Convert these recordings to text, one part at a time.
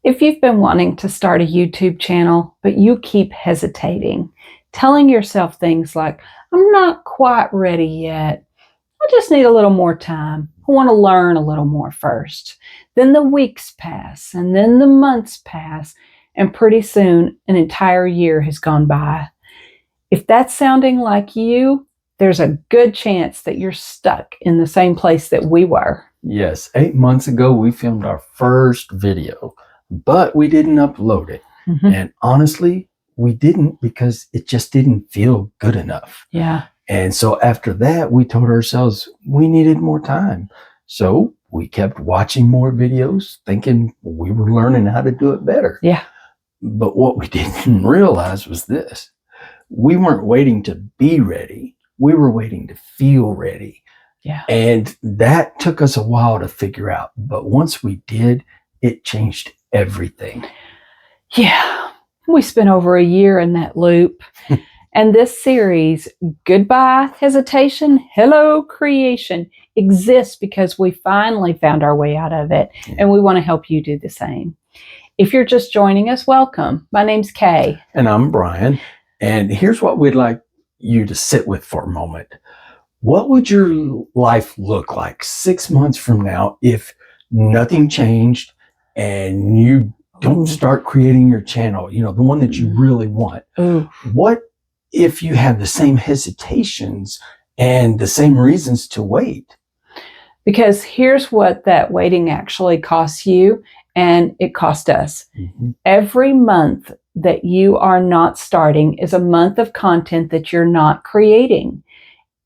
If you've been wanting to start a YouTube channel, but you keep hesitating, telling yourself things like, I'm not quite ready yet, I just need a little more time, I want to learn a little more first. Then the weeks pass, and then the months pass, and pretty soon an entire year has gone by. If that's sounding like you, there's a good chance that you're stuck in the same place that we were. Yes, 8 months ago, we filmed our first video, but we didn't upload it. And honestly, we didn't because it just didn't feel good enough. Yeah. And so after that, we told ourselves we needed more time. So we kept watching more videos, thinking we were learning how to do it better. Yeah. But what we didn't realize was this. We weren't waiting to be ready. We were waiting to feel ready. Yeah. And that took us a while to figure out. But once we did, it changed everything. Yeah. We spent over a year in that loop. And this series, Goodbye Hesitation, Hello Creation, exists because we finally found our way out of it. Yeah. And we want to help you do the same. If you're just joining us, welcome. My name's Kay. And I'm Brian. And here's what we'd like you to sit with for a moment. What would your life look like 6 months from now if nothing changed and you don't start creating your channel, the one that you really want? Ooh. What if you have the same hesitations and the same reasons to wait? Because here's what that waiting actually costs you, and it cost us. Every month that you are not starting is a month of content that you're not creating.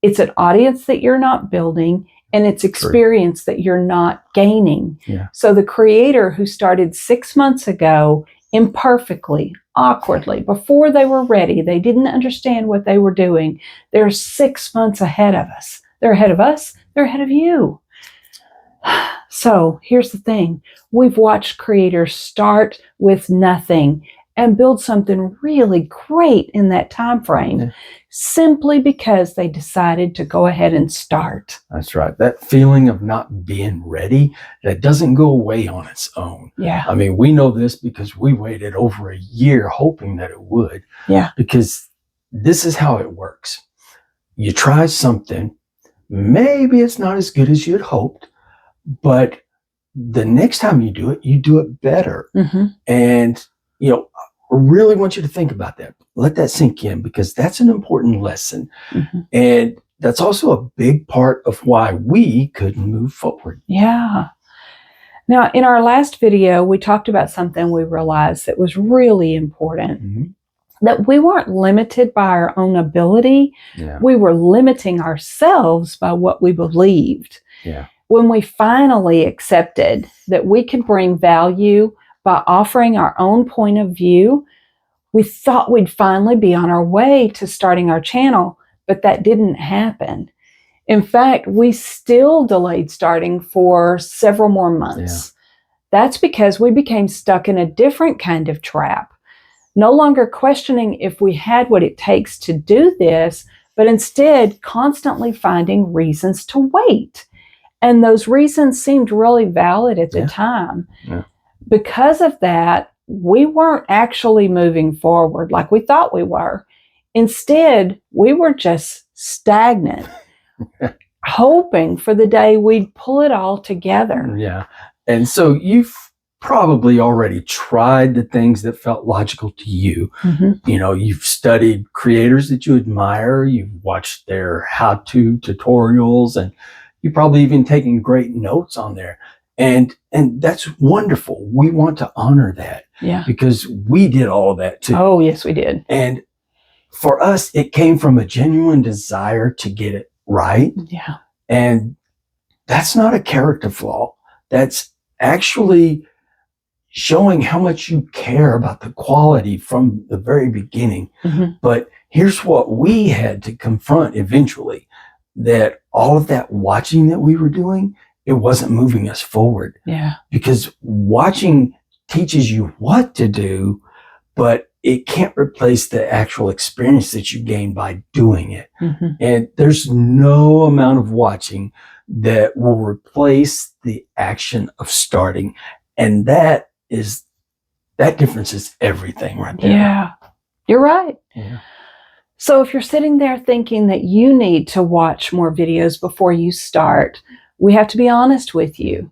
It's an audience that you're not building, and it's experience that you're not gaining. Yeah. So the creator who started 6 months ago imperfectly, awkwardly, before they were ready, they didn't understand what they were doing, they're 6 months ahead of us. They're ahead of us, they're ahead of you. So here's the thing. We've watched creators start with nothing and build something really great in that time frame, simply because they decided to go ahead and start. That's right. That feeling of not being ready, that doesn't go away on its own. Yeah. I mean, we know this because we waited over a year hoping that it would. Yeah. Because this is how it works. You try something, maybe it's not as good as you'd hoped, but the next time you do it better. And, I really want you to think about that. Let that sink in, because that's an important lesson. And that's also a big part of why we couldn't move forward. Yeah. Now, in our last video, we talked about something we realized that was really important. That we weren't limited by our own ability. Yeah. We were limiting ourselves by what we believed. Yeah. When we finally accepted that we could bring value by offering our own point of view, we thought we'd finally be on our way to starting our channel, but that didn't happen. In fact, we still delayed starting for several more months. That's because we became stuck in a different kind of trap, no longer questioning if we had what it takes to do this, but instead constantly finding reasons to wait. And those reasons seemed really valid at the time. Because of that, we weren't actually moving forward like we thought we were. Instead, we were just stagnant, hoping for the day we'd pull it all together. Yeah. And so you've probably already tried the things that felt logical to you. You've studied creators that you admire. You've watched their how-to tutorials, and you've probably even taken great notes on there. And that's wonderful. We want to honor that. Yeah. Because we did all that too. Oh, yes, we did. And for us, it came from a genuine desire to get it right. Yeah. And that's not a character flaw. That's actually showing how much you care about the quality from the very beginning. But here's what we had to confront eventually, that all of that watching that we were doing, it wasn't moving us forward. Yeah. Because watching teaches you what to do, but it can't replace the actual experience that you gain by doing it. And there's no amount of watching that will replace the action of starting. And that is that difference is everything right there. Yeah, you're right. Yeah. So if you're sitting there thinking that you need to watch more videos before you start, we have to be honest with you.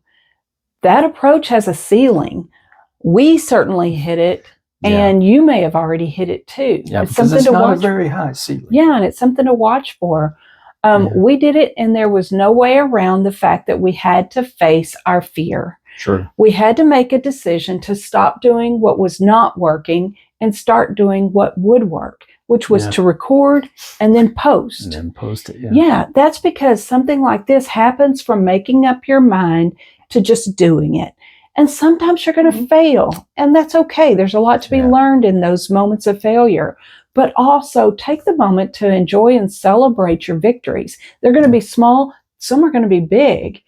That approach has a ceiling. We certainly hit it, and you may have already hit it too. Yeah, because it's not a very high ceiling. Yeah, and it's something to watch for. We did it, and there was no way around the fact that we had to face our fear. Sure. We had to make a decision to stop doing what was not working and start doing what would work, which was to record and then post. And then post it, Yeah, that's because something like this happens from making up your mind to just doing it. And sometimes you're going to fail, and that's okay. There's a lot to be learned in those moments of failure. But also take the moment to enjoy and celebrate your victories. They're going to be small. Some are going to be big.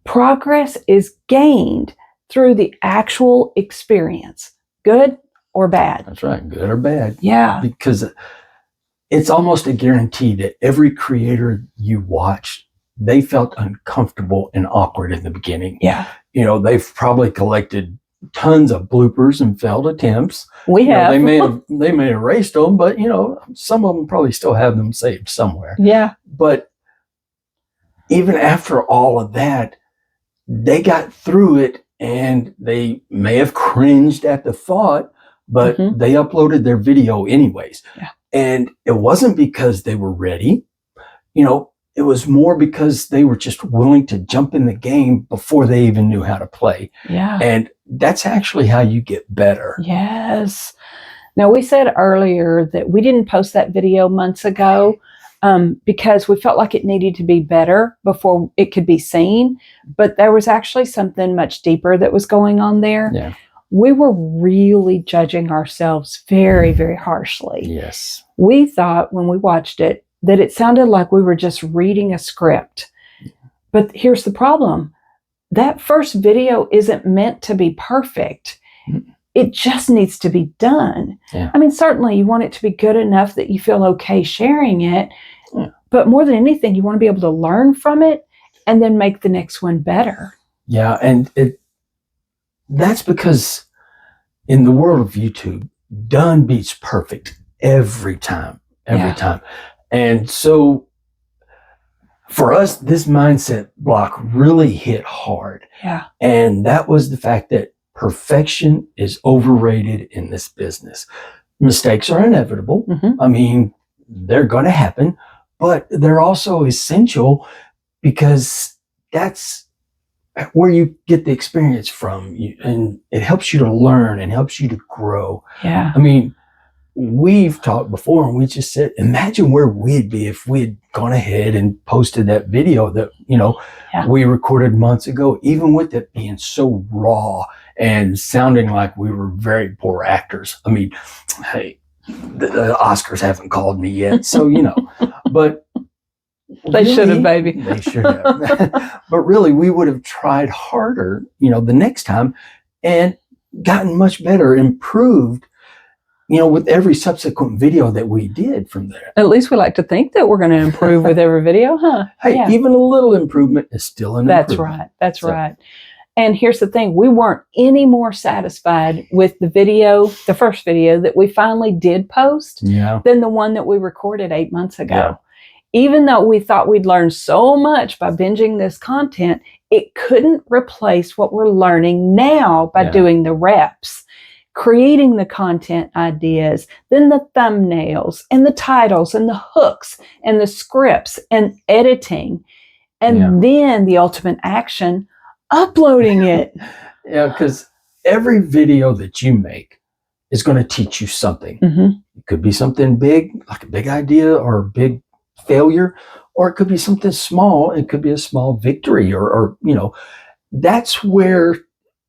Progress is gained through the actual experience, good or bad. That's right, good or bad. Yeah. Because it's almost a guarantee that every creator you watch, they felt uncomfortable and awkward in the beginning. Yeah. You know, they've probably collected tons of bloopers and failed attempts. We have. They may have erased them, but you know, some of them probably still have them saved somewhere. Yeah. But even after all of that, they got through it, and they may have cringed at the thought, but they uploaded their video anyways. Yeah. And it wasn't because they were ready. You know, it was more because they were just willing to jump in the game before they even knew how to play. Yeah. And that's actually how you get better. Yes. Now, we said earlier that we didn't post that video months ago because we felt like it needed to be better before it could be seen. But there was actually something much deeper that was going on there. Yeah. We were really judging ourselves very, very harshly. Yes. We thought when we watched it that it sounded like we were just reading a script. But here's the problem. That first video isn't meant to be perfect. It just needs to be done. Yeah. I mean, certainly you want it to be good enough that you feel okay sharing it. Yeah. But more than anything, you want to be able to learn from it and then make the next one better. Yeah. And that's because in the world of YouTube, done beats perfect every time. Every time. And so for us, this mindset block really hit hard. Yeah. And that was the fact that perfection is overrated in this business. Mistakes are inevitable. I mean, they're going to happen, but they're also essential because that's where you get the experience from. And it helps you to learn and helps you to grow. Yeah. I mean, we've talked before, and we just said, imagine where we'd be if we had gone ahead and posted that video that, you know, we recorded months ago, even with it being so raw and sounding like we were very poor actors. I mean, hey, the Oscars haven't called me yet, so, you know, but they should have, baby. They should have. But really, we would have tried harder, you know, the next time and gotten much better, improved, you know, with every subsequent video that we did from there. At least we like to think that we're going to improve with every video, huh? Hey, even a little improvement is still an improvement. That's right. That's right. And here's the thing. We weren't any more satisfied with the video, the first video that we finally did post than the one that we recorded 8 months ago. Yeah. Even though we thought we'd learned so much by binging this content, it couldn't replace what we're learning now by doing the reps. Creating the content ideas, then the thumbnails and the titles and the hooks and the scripts and editing, and then the ultimate action, uploading it. Yeah, because every video that you make is going to teach you something. It could be something big, like a big idea or a big failure, or it could be something small. It could be a small victory, or you know, that's where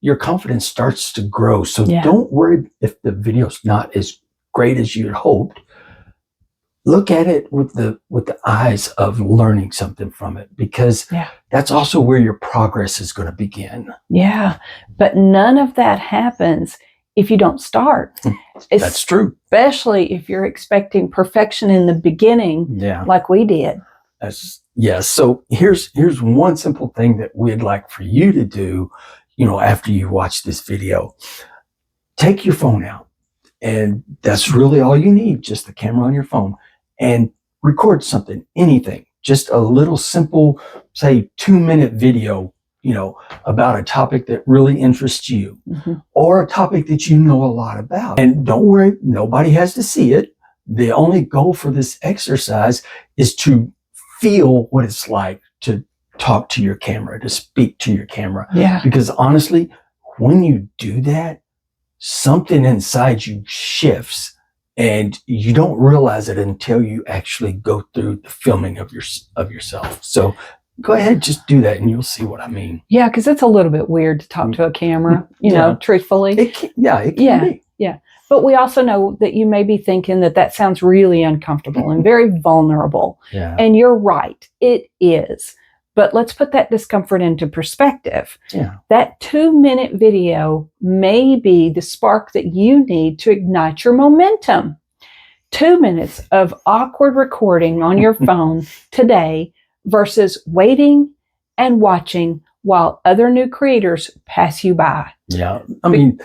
your confidence starts to grow. So don't worry if the video's not as great as you'd hoped. Look at it with the eyes of learning something from it, because that's also where your progress is going to begin. Yeah. But none of that happens if you don't start. That's true. Especially if you're expecting perfection in the beginning, like we did. So here's one simple thing that we'd like for you to do, you know, after you watch this video. take your phone out, and that's really all you need, just the camera on your phone, and record something, anything, just a little simple, say 2-minute video, about a topic that really interests you, or a topic that you know a lot about. And don't worry, nobody has to see it. The only goal for this exercise is to feel what it's like to talk to your camera, to speak to your camera. Yeah. Because honestly, when you do that, something inside you shifts, and you don't realize it until you actually go through the filming of yourself. So go ahead, just do that, and you'll see what I mean. Yeah, because it's a little bit weird to talk to a camera, truthfully. It can be. Yeah. But we also know that you may be thinking that sounds really uncomfortable and very vulnerable. Yeah. And you're right, it is. But let's put that discomfort into perspective. Yeah. That 2-minute video may be the spark that you need to ignite your momentum. 2 minutes of awkward recording on your phone today versus waiting and watching while other new creators pass you by. Yeah. I mean,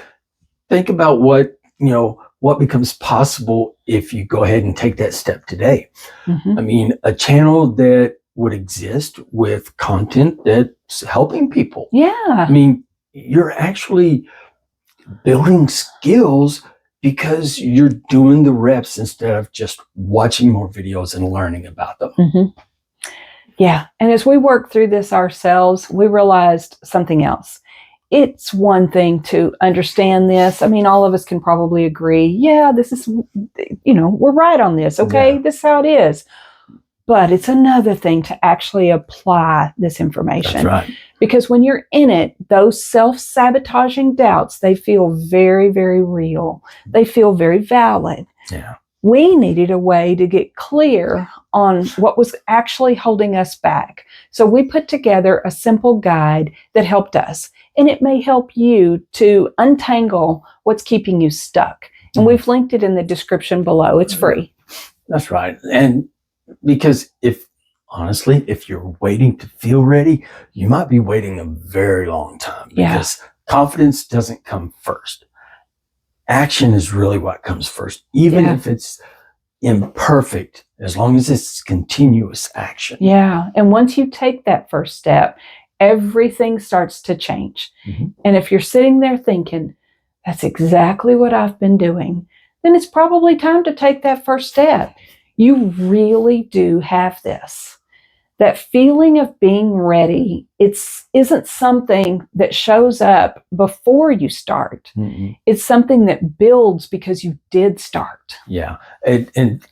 think about what becomes possible if you go ahead and take that step today. I mean, a channel that would exist with content that's helping people. Yeah. I mean, you're actually building skills because you're doing the reps instead of just watching more videos and learning about them. Yeah. And as we worked through this ourselves, we realized something else. It's one thing to understand this. I mean, all of us can probably agree, yeah, this is, we're right on this. Okay, Yeah. This is how it is. But it's another thing to actually apply this information. That's right. Because when you're in it, those self-sabotaging doubts, they feel very, very real. They feel very valid. Yeah. We needed a way to get clear on what was actually holding us back. So we put together a simple guide that helped us. And it may help you to untangle what's keeping you stuck. And we've linked it in the description below. It's free. That's right. And because if you're waiting to feel ready, you might be waiting a very long time, because confidence doesn't come first. Action is really what comes first, even if it's imperfect, as long as it's continuous action. Yeah. And once you take that first step, everything starts to change. And if you're sitting there thinking, that's exactly what I've been doing, then it's probably time to take that first step. You really do have this. That feeling of being ready, isn't something that shows up before you start. It's something that builds because you did start. Yeah. And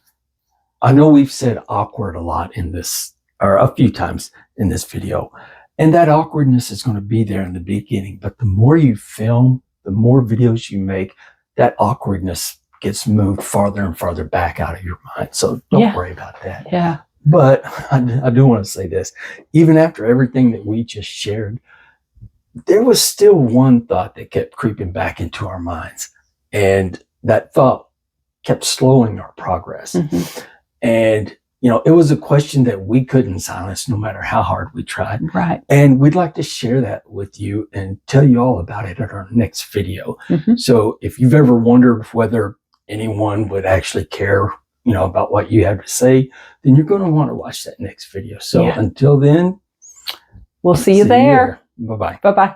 I know we've said awkward a lot in this, or a few times in this video. And that awkwardness is going to be there in the beginning. But the more you film, the more videos you make, that awkwardness gets moved farther and farther back out of your mind. So don't worry about that. Yeah. But I do want to say this. Even after everything that we just shared, there was still one thought that kept creeping back into our minds. And that thought kept slowing our progress. And, it was a question that we couldn't silence no matter how hard we tried. Right. And we'd like to share that with you and tell you all about it in our next video. So if you've ever wondered whether anyone would actually care, about what you have to say, then you're going to want to watch that next video. So until then, we'll see you there. Bye-bye. Bye-bye.